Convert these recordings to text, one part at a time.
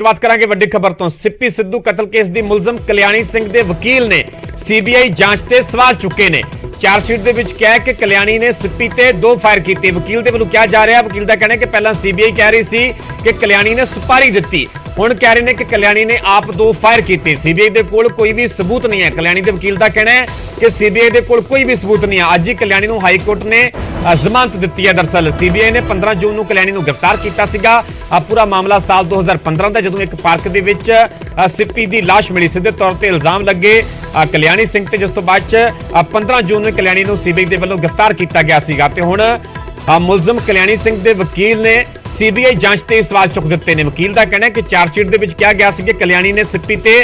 शुरुआत करांगे वड्डी खबर तो। सिप्पी सिद्धू कतल केस दी मुलजम कल्याणी सिंह दे वकील ने सीबीआई जांच ते सवाल चुके ने। चार्जशीट दे विच कहा कि कल्याणी ने सिप्पी ते 2 फायर कीते। वकील दे वल्लों क्या जा रहा है, वकील दा कहना है कि पहला सीबीआई कह रही सी कि कल्याणी ने सुपारी दित्ती, हुण कह रहे ने कि कल्याणी ने आप 2 फायर कीते। सीबीआई दे कोल कोई भी सबूत नहीं है। कल्याणी दे वकील दा कहना है कि सीबीआई दे कोल कोई भी सबूत नहीं है। अज ही कल्याणी नूं हाई कोर्ट ने जमानत दित्ती है। दरअसल सीबीआई ने 15 जून नूं कल्याणी नूं गिरफ्तार कीता सीगा। पूरा मामला साल 2015 ਦਾ ਜਦੋਂ ਇੱਕ ਪਾਰਕ ਦੇ ਵਿੱਚ ਸਿੱਪੀ ਦੀ ਲਾਸ਼ ਮਿਲੀ। ਸਿੱਧੇ ਤੌਰ ਤੇ ਇਲਜ਼ਾਮ ਲੱਗੇ ਕਲਿਆਣੀ ਸਿੰਘ ਤੇ, ਜਿਸ ਤੋਂ ਬਾਅਦ ਚ 15 ਜੂਨ ਨੂੰ ਕਲਿਆਣੀ ਨੂੰ ਸੀਬੀਆਈ ਦੇ ਵੱਲੋਂ ਗ੍ਰਿਫਤਾਰ ਕੀਤਾ ਗਿਆ ਸੀਗਾ ਤੇ ਹੁਣ ਮੁਲਜ਼ਮ ਕਲਿਆਣੀ ਸਿੰਘ ਦੇ ਵਕੀਲ ਨੇ ਸੀਬੀਆਈ ਜਾਂਚ ਤੇ ਸਵਾਲ ਚੁੱਕ ਦਿੱਤੇ ਨੇ। ਵਕੀਲ ਦਾ ਕਹਿਣਾ ਹੈ ਕਿ ਚਾਰਜਸ਼ੀਟ ਦੇ ਵਿੱਚ ਕਿਹਾ ਗਿਆ ਸੀ ਕਿ ਕਲਿਆਣੀ ਨੇ ਸਿੱਪੀ ਤੇ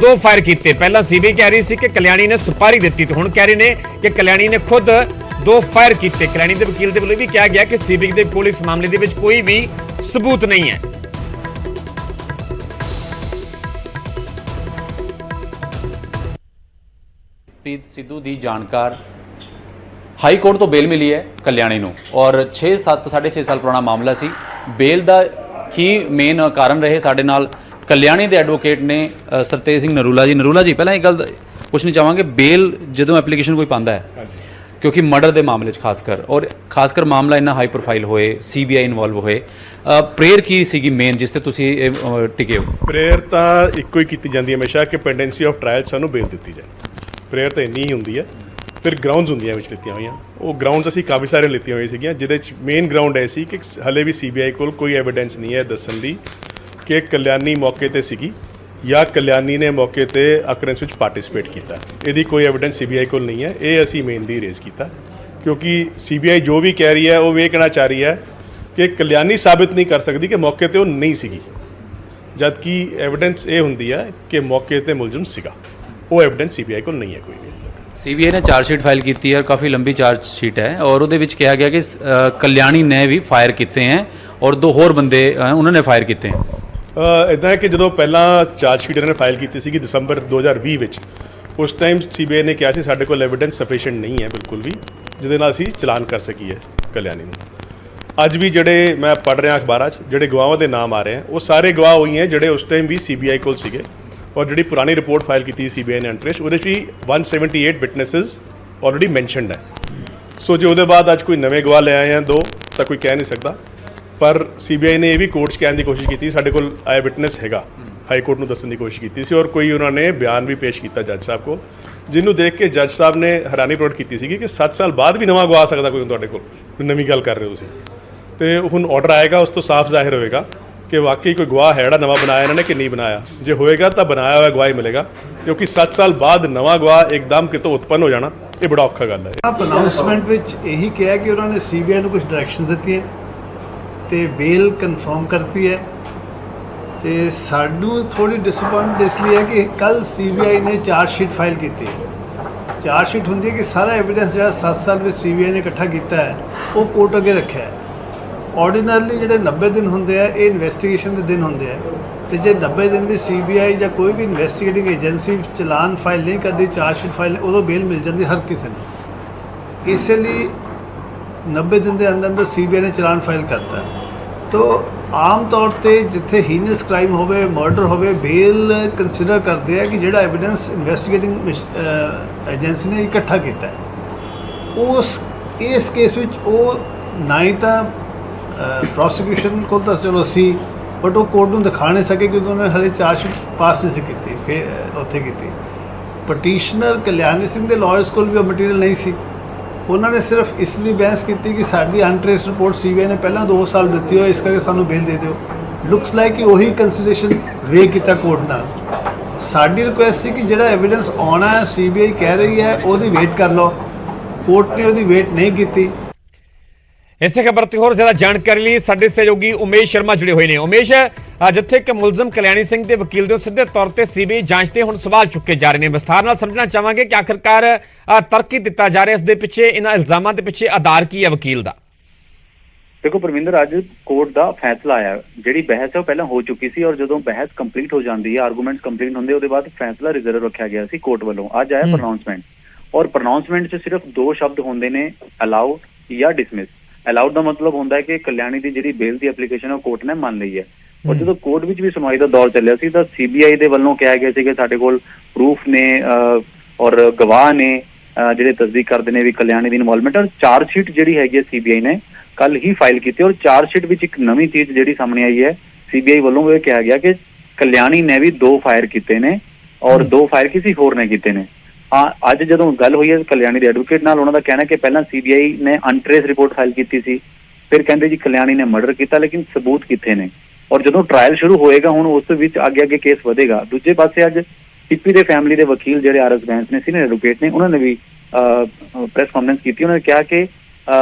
2 ਫਾਇਰ ਕੀਤੇ। ਪਹਿਲਾਂ ਸੀਬੀਆਈ ਕਹਿ ਰਹੀ ਸੀ ਕਿ ਕਲਿਆਣੀ ਨੇ ਸੁਪਾਰੀ ਦਿੱਤੀ ਤੇ ਹੁਣ ਕਹਿ ਰਹੇ ਨੇ ਕਿ ਕਲਿਆਣੀ ਨੇ ਖੁਦ 2 फायर किए। कल्याणी के वकील के वालों भी कहा गया कि सीबीआई के कोल इस मामले के कोई भी सबूत नहीं है। सिद्धू की जानकार हाई कोर्ट तो बेल मिली है कल्याणी नूं और 6-7 साल पुराना मामला सी। बेल का की मेन कारण रहे साडे नाल कल्याणी के एडवोकेट ने सरतेज सिंह नरूला जी पहला एक गल पुछनी चाहांगे, बेल जदों एप्लीकेशन कोई पांदा है क्योंकि मर्डर के मामले खासकर मामला इन्ना हाई प्रोफाइल होए, सीबीआई इन्वॉल्व होए, प्रेयर की सीगी मेन जिस ते तुसी टिके हो? प्रेयर तो इक्को ही की जाती है हमेशा कि पेंडेंसी ऑफ ट्रायल सानू बेल दी जाए। प्रेयर तो इन्नी ही होंगी है। फिर ग्राउंड्स होंगे लितियां हुई, वो ग्राउंड्स असीं काफ़ी सारे लितियां हुई सीगियां, जिहदे मेन ग्राउंड ऐसी कि हले भी सीबीआई कोल कोई एविडेंस नहीं है दस्सण दी कि कल्याणी मौके ते सीगी या कल्याणी ने मौके ते अकरेंस विच पार्टिसिपेट किया। यदि कोई एविडेंस सीबीआई को नहीं है, ये असी मेनली रेज किया क्योंकि सीबीआई जो भी कह रही है वो ये कहना चाह रही है कि कल्याणी साबित नहीं कर सकती कि मौके ते वो नहीं सीगी, जबकि एविडेंस ये होंदी है कि मौके ते मुलजम सीगा। वो एविडेंस सीबीआई को नहीं है कोई भी। सीबीआई ने चार्जशीट फाइल की है, काफ़ी लंबी चार्जशीट है और वो कहा गया कि कल्याणी ने भी फायर किए हैं और 2 होर बंदे उन्होंने फायर किए हैं। इदा है कि जो पहला चार्जशीट इन्होंने फाइल की सी दिसंबर 2020 में, उस टाइम सीबीआई ने कहा साढ़े को एविडेंस सफिशेंट नहीं है बिल्कुल भी जिहदे नाल असीं चलान कर सकीए कल्याणी नूं। अज भी जोड़े मैं पढ़ रहा अखबार जोड़े गवाहों के नाम आ रहे हैं वो सारे गवाह हुई हैं जोड़े उस टाइम भी सीबीआई कोल सीगे और जी पुरानी रिपोर्ट फाइल की सीबीआई ने इंटरेस्ट वो 178 विटनेसिस ऑलरेडी मैंशनड है। सो जो उसके बाद अज कोई नवे गवाह ले आए हैं 2 तो कोई कह नहीं सकता, पर सीबीआई ने यह भी कोर्ट कहने की कोशिश की साढ़े को आई विटनेस हैगा, हाई कोर्ट में दसने की कोशिश की सी और कोई उन्होंने बयान भी पेश किया जज साहब को, जिन्होंने देख के जज साहब ने हैरानी प्रकट की सी कि 7 साल बाद भी नवा गवा सकता कोई तुहाडे कोल नवीं गल कर रहे हो तुसीं। तो हुण ऑर्डर आएगा उस तो साफ जाहिर होएगा कि वाकई कोई गवाह है जिहड़ा नवा बनाया इन्होंने कि नहीं बनाया। जो होएगा तो बनाया हुआ गवाह ही मिलेगा, क्योंकि 7 साल बाद नवा गवाह एकदम कितों उत्पन्न हो जाना ये बड़ा औखा गल है। आप अनाउंसमेंट में यही कहा कि उन्होंने सीबीआई को कुछ डायरैक्शन दी है तो बेल कन्फर्म करती है। तो सानू थोड़ी डिसअपॉइंट इसलिए है कि कल सीबीआई ने चार्जशीट फाइल की है। चार्जशीट होंगी है कि सारा एविडेंस जो 7 साल में सीबीआई ने इकट्ठा किया है वो कोर्ट अगे रखा है। ऑर्डीनरली जो 90 दिन होंगे ये इन्वेस्टिगेशन के दिन होंगे, तो जो 90 दिन भी सीबीआई या कोई भी इन्वेस्टिगेटिंग एजेंसी चलान फाइल नहीं करती, चार्जशीट फाइल उदों बेल मिल जाती हर किसी को। इसलिए 90 दिन के अंदर अंदर सीबीआई ने चलान फाइल करता है। तो आम तौर पर जिथे हीनस क्राइम हो मर्डर हो बेल कंसीडर करते हैं कि जो एविडेंस इन्वेस्टिगेटिंग एजेंसी ने इकट्ठा किया है उस इस केस में वो ना ही तो प्रोसिक्यूशन को तो चलो सी बट वो कोर्ट में दिखा नहीं सके क्योंकि उन्होंने हले चार्जशीट पास नहीं सी की फिर उत्थे की। पटिशनर कल्याणी सिंह के लॉयर्स को भी मटीरियल नहीं सी, उन्होंने सिर्फ इसलिए बहस की कि साड़ी अनट्रेस रिपोर्ट सीबीआई ने पहला 2 साल दी हो, इस करके सानू बेल दे दो। लुक्स लाइक कि वही कंसीडरेशन वे किया कोर्ट नाल। साड़ी रिक्वेस्ट थी कि जो एविडेंस आना है सीबीआई कह रही है वो वेट कर लो, कोर्ट ने वो वेट नहीं की। इसे खबर ते होर ज़्यादा जानकारी लिए साडे सहयोगी उमेश शर्मा जुड़े हुए हैं। उमेश, जिथे कि मुलजम कल्याणी सिंह के वकील दे सीधे तौर पर सीबीआई जांच के हुण सवाल चुके जा रहे हैं, विस्तार नाल समझना चाहांगे कि आखिरकार तर्क की दिता जा रहा है, इसके पिछे इन्हां इल्जामां दे पिछे आधार की है वकील दा? देखो परमिंदर, अज कोर्ट का फैसला आया, जी बहस है वो पहले हो चुकी सी और जो बहस कंप्लीट हो जाती है, आर्गूमेंट कंप्लीट होंगे उसके बाद फैसला रिजर्व रखा गया सी कोर्ट वालों। अज आया प्रोनाउंसमेंट और प्रोनाउंसमेंट से सिर्फ 2 शब्द होंगे ने, अलाउड या डिसमिस। अलाउड का मतलब होंदा है कि कल्याणी की जी बेल की एप्लीकेशन है कोर्ट ने मान ली है, ਔਰ ਜਦੋਂ ਕੋਰਟ ਵਿੱਚ ਵੀ ਸੁਣਵਾਈ ਦਾ ਦੌਰ ਚੱਲਿਆ ਸੀ ਤਾਂ ਸੀਬੀਆਈ ਦੇ ਵੱਲੋਂ ਕਿਹਾ ਗਿਆ ਸੀ ਕਿ ਸਾਡੇ ਕੋਲ ਪ੍ਰੂਫ ਨੇ ਔਰ ਗਵਾਹ ਨੇ ਜਿਹੜੇ ਤਸਦੀਕ ਕਰਦੇ ਨੇ ਵੀ ਕਲਿਆਣੀ ਦੀ ਇਨਵੋਲਵਮੈਂਟ। ਔਰ ਚਾਰਜ ਸ਼ੀਟ ਜਿਹੜੀ ਹੈਗੀ ਹੈ ਸੀਬੀਆਈ ਨੇ ਕੱਲ ਹੀ ਫਾਈਲ ਕੀਤੀ ਔਰ ਚਾਰਜ ਸ਼ੀਟ ਵਿੱਚ ਇੱਕ ਨਵੀਂ ਚੀਜ਼ ਜਿਹੜੀ ਸਾਹਮਣੇ ਆਈ ਹੈ, ਸੀਬੀਆਈ ਵੱਲੋਂ ਇਹ ਕਿਹਾ ਗਿਆ ਕਿ ਕਲਿਆਣੀ ਨੇ ਵੀ 2 ਫਾਇਰ ਕੀਤੇ ਨੇ ਔਰ 2 ਫਾਇਰ ਕਿਸੇ ਹੋਰ ਨੇ ਕੀਤੇ ਨੇ। ਹਾਂ, ਅੱਜ ਜਦੋਂ ਗੱਲ ਹੋਈ ਹੈ ਕਲਿਆਣੀ ਦੇ ਐਡਵੋਕੇਟ ਨਾਲ, ਉਹਨਾਂ ਦਾ ਕਹਿਣਾ ਕਿ ਪਹਿਲਾਂ ਸੀਬੀਆਈ ਨੇ ਅਨਟ੍ਰੇਸ ਰਿਪੋਰਟ ਫਾਈਲ ਕੀਤੀ ਸੀ, ਫਿਰ ਕਹਿੰਦੇ ਜੀ ਕਲਿਆਣੀ ਨੇ ਮਰਡਰ ਕੀਤਾ, ਲੇਕਿਨ ਸਬੂਤ ਕਿੱਥੇ ਨੇ? ਔਰ ਜਦੋਂ ਟ੍ਰਾਇਲ ਸ਼ੁਰੂ ਹੋਏਗਾ ਹੁਣ ਉਸ ਵਿੱਚ ਅੱਗੇ ਕੇਸ ਵਧੇਗਾ। ਦੂਜੇ ਪਾਸੇ ਅੱਜ ਟਿੱਪੀ ਦੇ ਫੈਮਿਲੀ ਦੇ ਵਕੀਲ ਜਿਹੜੇ ਆਰਐਸ ਬੈਂਸ ਨੇ, ਸੀਨੀਅਰ ਐਡਵੋਕੇਟ ਨੇ, ਉਹਨਾਂ ਨੇ ਵੀ ਪ੍ਰੈਸ ਕਾਨਫਰੰਸ ਕੀਤੀ। ਉਹਨਾਂ ਨੇ ਕਿਹਾ ਕਿ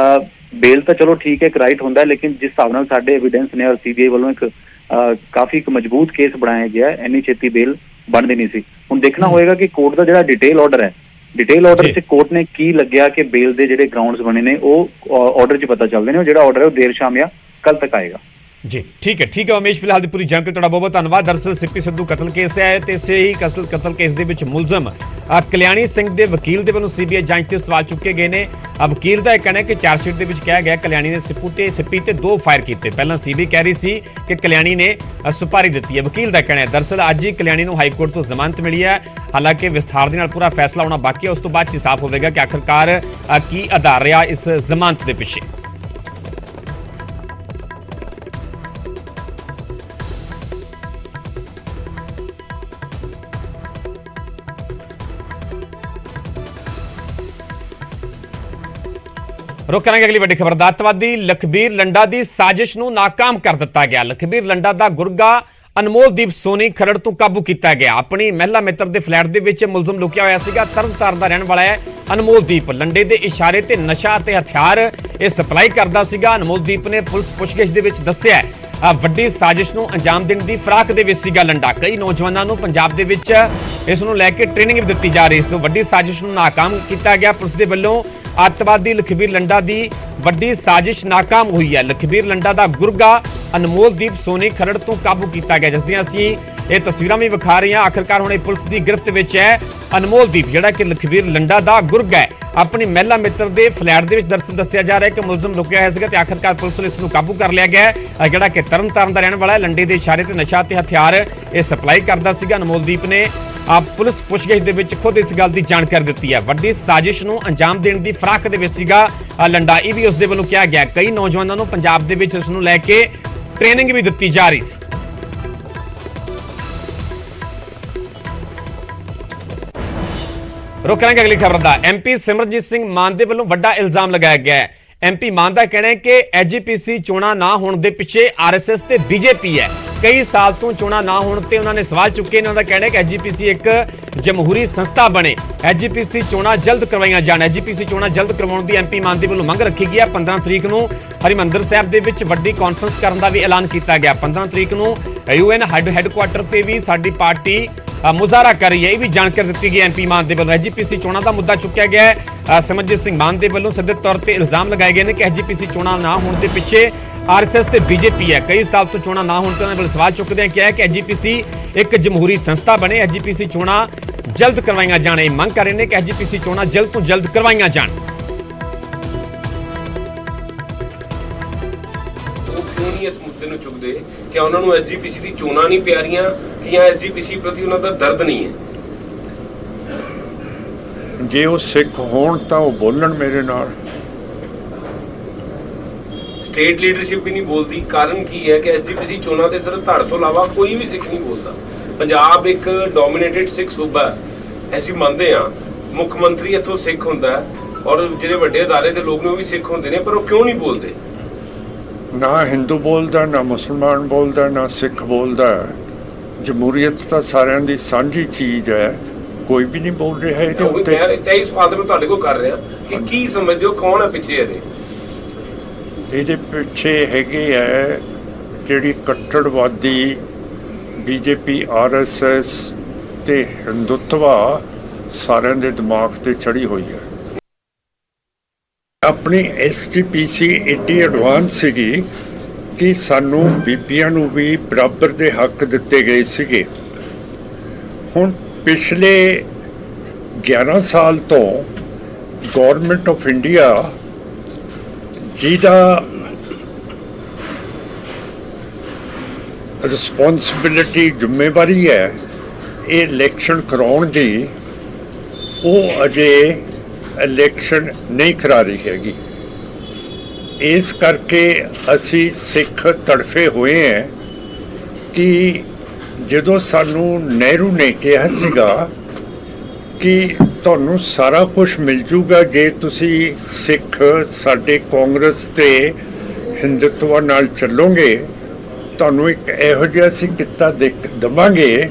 ਬੇਲ ਤਾਂ ਚਲੋ ਠੀਕ ਹੈ, ਇੱਕ ਰਾਈਟ ਹੁੰਦਾ, ਲੇਕਿਨ ਜਿਸ ਹਿਸਾਬ ਨਾਲ ਸਾਡੇ ਐਵੀਡੈਂਸ ਨੇ ਔਰ ਸੀਬੀਆਈ ਵੱਲੋਂ ਕਾਫੀ ਇੱਕ ਮਜ਼ਬੂਤ ਕੇਸ ਬਣਾਇਆ ਗਿਆ, ਇੰਨੀ ਛੇਤੀ ਬੇਲ ਬਣਦੀ ਨਹੀਂ ਸੀ। ਹੁਣ ਦੇਖਣਾ ਹੋਏਗਾ ਕਿ ਕੋਰਟ ਦਾ ਜਿਹੜਾ ਡਿਟੇਲ ਆਰਡਰ ਹੈ, ਡਿਟੇਲ ਆਰਡਰ 'ਚ ਕੋਰਟ ਨੇ ਕੀ ਲੱਗਿਆ ਕਿ ਬੇਲ ਦੇ ਜਿਹੜੇ ਗਰਾਊਂਡਸ ਬਣੇ ਨੇ ਉਹ ਆਰਡਰ 'ਚ ਪਤਾ ਚੱਲਦੇ ਨੇ। ਉਹ ਜਿਹੜਾ ਆਰਡਰ ਹੈ ਉਹ ਦੇਰ ਸ਼ਾਮ ਜਾਂ ਕੱਲ ਤੱਕ ਆਏਗਾ। ਜੀ ਠੀਕ ਹੈ ਉਮੇਸ਼, ਫਿਲਹਾਲ ਦੀ ਪੂਰੀ ਜਾਣਕਾਰੀ ਤੁਹਾਡਾ ਬਹੁਤ ਬਹੁਤ ਧੰਨਵਾਦ। ਦਰਅਸਲ ਸਿੱਪੀ ਸਿੱਧੂ ਕਤਲ ਕੇਸ ਹੈ ਤੇ ਇਸੇ ਹੀ ਕਤਲ ਕੇਸ ਦੇ ਵਿੱਚ ਮੁਲਜ਼ਮ ਕਲਿਆਣੀ ਸਿੰਘ ਦੇ ਵਕੀਲ ਦੇ ਵੱਲੋਂ ਸੀਬੀਆਈ ਜਾਂਚ ਤੇ ਸਵਾਲ ਚੁੱਕੇ ਗਏ ਨੇ। ਵਕੀਲ ਦਾ ਇਹ ਕਹਿਣਾ ਹੈ ਕਿ ਚਾਰਜ ਸ਼ੀਟ ਦੇ ਵਿੱਚ ਕਿਹਾ ਗਿਆ ਕਲਿਆਣੀ ਨੇ ਸਿੱਪੀ ਤੇ 2 ਫਾਇਰ ਕੀਤੇ। ਪਹਿਲਾਂ ਸੀਬੀਆਈ ਕਹਿ ਰਹੀ ਸੀ ਕਿ ਕਲਿਆਣੀ ਨੇ ਸੁਪਾਰੀ ਦਿੱਤੀ ਹੈ, ਵਕੀਲ ਦਾ ਕਹਿਣਾ ਹੈ। ਦਰਅਸਲ ਅੱਜ ਹੀ ਕਲਿਆਣੀ ਨੂੰ ਹਾਈ ਕੋਰਟ ਤੋਂ ਜ਼ਮਾਨਤ ਮਿਲੀ ਹੈ, ਹਾਲਾਂਕਿ ਵਿਸਥਾਰ ਦੇ ਨਾਲ ਪੂਰਾ ਫੈਸਲਾ ਆਉਣਾ ਬਾਕੀ ਹੈ। ਉਸ ਤੋਂ ਬਾਅਦ ਸਾਫ਼ ਹੋਵੇਗਾ ਕਿ ਆਖਰਕਾਰ ਕੀ ਆਧਾਰ ਰਿਹਾ ਇਸ ਜ਼ਮਾਨਤ ਦੇ ਪਿੱਛੇ। रुक करेंगे अगली बड़ी खबर। अतवादी लखबीर लंडा की साजिश ਨੂੰ नाकाम कर दिता गया। लखबीर लंडा का गुरगा अनमोलदीप सोनी खरड़ तो काबू किया गया। अपनी महिला मित्र के फ्लैट के विच मुलजम लुकिया होया सीगा। तरनताਰਨ ਦਾ रहने वाला है अनमोलदीप। लंडे के इशारे ते नशा ते हथियार ये सप्लाई करता सीगा। अनमोलदीप ने पुलिस पुछगिछ दे विच दस्सिया ਵੱਡੀ ਸਾਜ਼ਿਸ਼ ਨੂੰ ਅੰਜਾਮ ਦੇਣ ਦੀ ਫਰਾਕ ਦੇ ਵਿੱਚ ਸੀਗਾ ਲੰਡਾ। ਕਈ ਨੌਜਵਾਨਾਂ ਨੂੰ ਪੰਜਾਬ ਦੇ ਵਿੱਚ ਇਸ ਨੂੰ ਲੈ ਕੇ ਟ੍ਰੇਨਿੰਗ ਵੀ ਦਿੱਤੀ ਜਾ ਰਹੀ ਸੀ। ਵੱਡੀ ਸਾਜ਼ਿਸ਼ ਨੂੰ ਨਾਕਾਮ ਕੀਤਾ ਗਿਆ ਪੁਲਿਸ ਦੇ ਵੱਲੋਂ। ਅੱਤਵਾਦੀ ਲਖਬੀਰ ਲੰਡਾ ਦੀ ਵੱਡੀ ਸਾਜ਼ਿਸ਼ ਨਾਕਾਮ ਹੋਈ ਹੈ। ਲਖਬੀਰ ਲੰਡਾ ਦਾ ਗੁਰਗਾ ਅਨਮੋਲਦੀਪ ਸੋਨੀ ਖਰੜ ਤੋਂ ਕਾਬੂ ਕੀਤਾ ਗਿਆ, ਜਿਸ ਦੀਆਂ ਅਸੀਂ ਇਹ ਤਸਵੀਰਾਂ ਵੀ ਵਿਖਾ ਰਹੇ ਹਾਂ। ਆਖਰਕਾਰ ਹੁਣ ਇਹ ਪੁਲਿਸ ਦੀ ਗ੍ਰਿਫਤ ਵਿੱਚ ਹੈ ਅਨਮੋਲਦੀਪ, ਜਿਹੜਾ ਕਿ ਲਖਬੀਰ ਲੰਡਾ ਦਾ ਗੁਰਗਾ ਹੈ। ਆਪਣੀ ਮਹਿਲਾ ਮਿੱਤਰ ਦੇ ਫਲੈਟ ਦੇ ਵਿੱਚ ਦਰਅਸਲ ਦੱਸਿਆ ਜਾ ਰਿਹਾ ਹੈ ਕਿ ਮੁਲਜ਼ਮ ਲੁਕਿਆ ਹੋਇਆ ਸੀਗਾ ਤੇ ਆਖਰਕਾਰ ਪੁਲਿਸ ਨੇ ਇਸ ਨੂੰ ਕਾਬੂ ਕਰ ਲਿਆ ਗਿਆ ਹੈ। ਜਿਹੜਾ ਕਿ ਤਰਨਤਾਰਨ ਦਾ ਰਹਿਣ ਵਾਲਾ ਹੈ। ਲੰਡੇ ਦੇ ਇਸ਼ਾਰੇ ਤੇ ਨਸ਼ਾ ਤੇ ਹਥਿਆਰ ਇਹ ਸਪਲਾਈ ਕਰਦਾ ਸੀਗਾ। ਅਨਮੋਲਦੀਪ ਨੇ ਪੁਲਿਸ ਪੁੱਛਗਿੱਛ ਦੇ ਵਿੱਚ ਖੁਦ ਇਸ ਗੱਲ ਦੀ ਜਾਣਕਾਰੀ ਦਿੱਤੀ ਹੈ। ਵੱਡੀ ਸਾਜ਼ਿਸ਼ ਨੂੰ ਅੰਜਾਮ ਦੇਣ ਦੀ ਫਰਾਕ ਦੇ ਵਿੱਚ ਸੀਗਾ ਲੰਡਾ। ਇਹ ਵੀ ਉਸ ਦੇ ਵੱਲੋਂ ਕਿਹਾ ਗਿਆ। ਕਈ ਨੌਜਵਾਨਾਂ ਨੂੰ ਪੰਜਾਬ ਦੇ ਵਿੱਚ ਇਸ ਨੂੰ ਲੈ ਕੇ ਟ੍ਰੇਨਿੰਗ ਵੀ ਦਿੱਤੀ ਜਾ ਰਹੀ ਸੀ। रुक करेंगे अगली खबर का। एमपी सिमरनजीत सिंह मान के वालों बड़ा इल्जाम लगाया गया है। एमपी मान का कहना है कि एचजीपीसी चोणां ना होने के पिछे आरएसएस ते बीजेपी है। कई साल तो चोणां ना होने ते उन्होंने सवाल चुके ने। उन्होंने कहना है कि एचजीपीसी एक जमहूरी संस्था बने, एचजीपीसी चोणां जल्द करवाईयां जाण। एचजीपीसी चोणां जल्द करवाउण दी एमपी मान के वालों मंग रखी गई है। 15 तरीक नूं हरिमंदर साहिब दे विच वड्डी कॉन्फ्रेंस करन दा भी ऐलान किया गया। 15 तरीक नूं यूएन हैडकुआटर ते भी साडी पार्टी मुजाहरा कर रही है। भी जानकारी दी गई एमपी मान के वालों। एचजीपीसी चोणां का मुद्दा चुकया गया है। सिमरनजीत सिंह मान के वालों सीधे तौर पर इल्जाम लगाए गए हैं कि एचजीपीसी चोणां ना होने के पिछे आरएसएस ते बीजेपी है। कई साल तो चोणां ना होने पर सवाल चुकते हैं किया है कि एचजीपीसी एक जमहूरी संस्था बने, एचजीपीसी चोणां जल्द करवाईयां जाण। मंग कर रहे हैं कि एचजीपीसी चोणां जल्द तो जल्द करवाईयां जाण। इस मुद्दे ਨੂੰ ਚੁੱਕਦੇ ਕਿ ਉਹਨਾਂ ਨੂੰ ਐਸਜੀਪੀਸੀ ਦੀ ਚੋਣਾਂ ਨਹੀਂ ਪਿਆਰੀਆਂ ਕਿ ਜਾਂ ਐਸਜੀਪੀਸੀ ਪ੍ਰਤੀ ਉਹਨਾਂ ਦਾ ਦਰਦ ਨਹੀਂ ਹੈ। ਜੇ ਉਹ ਸਿੱਖ ਹੋਣ ਤਾਂ ਉਹ ਬੋਲਣ ਮੇਰੇ ਨਾਲ। ਸਟੇਟ ਲੀਡਰਸ਼ਿਪ ਵੀ ਨਹੀਂ ਬੋਲਦੀ। ਕਾਰਨ ਕੀ ਹੈ ਕਿ ਐਸਜੀਪੀਸੀ ਚੋਣਾਂ ਤੇ ਸਿਰਫ ਧੜ ਤੋਂ ਇਲਾਵਾ ਕੋਈ ਵੀ ਸਿੱਖ ਨਹੀਂ ਬੋਲਦਾ। ਪੰਜਾਬ ਇੱਕ ਡੋਮੀਨੇਟਡ ਸਿੱਖ ਸੂਬਾ ਹੈ, ਅਸੀਂ ਮੰਨਦੇ ਹਾਂ। ਮੁੱਖ ਮੰਤਰੀ ਇੱਥੋਂ ਸਿੱਖ ਹੁੰਦਾ ਔਰ ਜਿਹੜੇ ਵੱਡੇ ਅਦਾਰੇ ਦੇ ਲੋਕ ਨੇ ਉਹ ਵੀ ਸਿੱਖ ਹੁੰਦੇ ਨੇ, ਪਰ ਉਹ ਕਿਉਂ ਨਹੀਂ ਬੋਲਦੇ? ਨਾ ਹਿੰਦੂ ਬੋਲਦਾ, ਨਾ ਮੁਸਲਮਾਨ ਬੋਲਦਾ, ਨਾ ਸਿੱਖ ਬੋਲਦਾ। ਜਮਹੂਰੀਅਤ ਤਾਂ ਸਾਰਿਆਂ ਦੀ ਸਾਂਝੀ ਚੀਜ਼ ਹੈ, ਕੋਈ ਵੀ ਨਹੀਂ ਬੋਲ ਰਿਹਾ ਇਹਦੇ ਉੱਤੇ। ਇਹੀ ਸਵਾਲ ਤਾਂ ਮੈਂ ਤੁਹਾਡੇ ਕੋਲ ਕਰ ਰਿਹਾ ਕਿ ਕੀ ਸਮਝਦੇ ਹੋ ਕੌਣ ਹੈ ਪਿੱਛੇ ਇਹਦੇ ਪਿੱਛੇ ਹੈਗੇ ਹੈ ਜਿਹੜੀ ਕੱਟੜਵਾਦੀ ਬੀਜੇਪੀ ਆਰਐਸਐਸ ਤੇ ਹਿੰਦੂਤਵਾ ਸਾਰਿਆਂ ਦੇ ਦਿਮਾਗ ਤੇ ਚੜੀ ਹੋਈ ਹੈ। ਆਪਣੀ ਐਸਜੀਪੀਸੀ ਏਡੀ ਐਡਵਾਂਸ ਸੀਗੀ ਕਿ ਸਾਨੂੰ ਬੀਬੀਆਂ ਨੂੰ ਵੀ ਬਰਾਬਰ ਦੇ ਹੱਕ ਦਿੱਤੇ ਗਏ ਸੀਗੇ। ਹੁਣ ਪਿਛਲੇ 11 ਸਾਲ ਤੋਂ ਗਵਰਨਮੈਂਟ ਆਫ ਇੰਡੀਆ ਜਿਹਦਾ ਰਿਸਪੌਂਸਿਬਿਲਿਟੀ ਜ਼ਿੰਮੇਵਾਰੀ ਹੈ ਇਹ ਇਲੈਕਸ਼ਨ ਕਰਾਉਣ ਦੀ, ਉਹ ਅਜੇ ਇਲੈਕਸ਼ਨ ਨਹੀਂ ਕਰਾ ਰਹੀ ਹੈਗੀ। ਇਸ ਕਰਕੇ ਅਸੀਂ ਸਿੱਖ ਤੜਫੇ ਹੋਏ ਹੈ ਕਿ ਜਦੋਂ ਸਾਨੂੰ ਨਹਿਰੂ ਨੇ ਕਿਹਾ ਸੀਗਾ ਕਿ ਤੁਹਾਨੂੰ ਸਾਰਾ ਕੁਝ ਮਿਲ ਜੂਗਾ ਜੇ ਤੁਸੀਂ ਸਿੱਖ ਸਾਡੇ ਕਾਂਗਰਸ ਤੇ ਹਿੰਦੂਤਵ ਨਾਲ ਚੱਲੋਗੇ, ਤੁਹਾਨੂੰ ਇੱਕ ਇਹੋ ਜਿਹਾ ਅਸੀਂ ਕਿੱਤਾ ਦੇਵਾਂਗੇ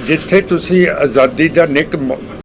ਜਿੱਥੇ ਤੁਸੀਂ ਆਜ਼ਾਦੀ ਦਾ ਨਿੱਘ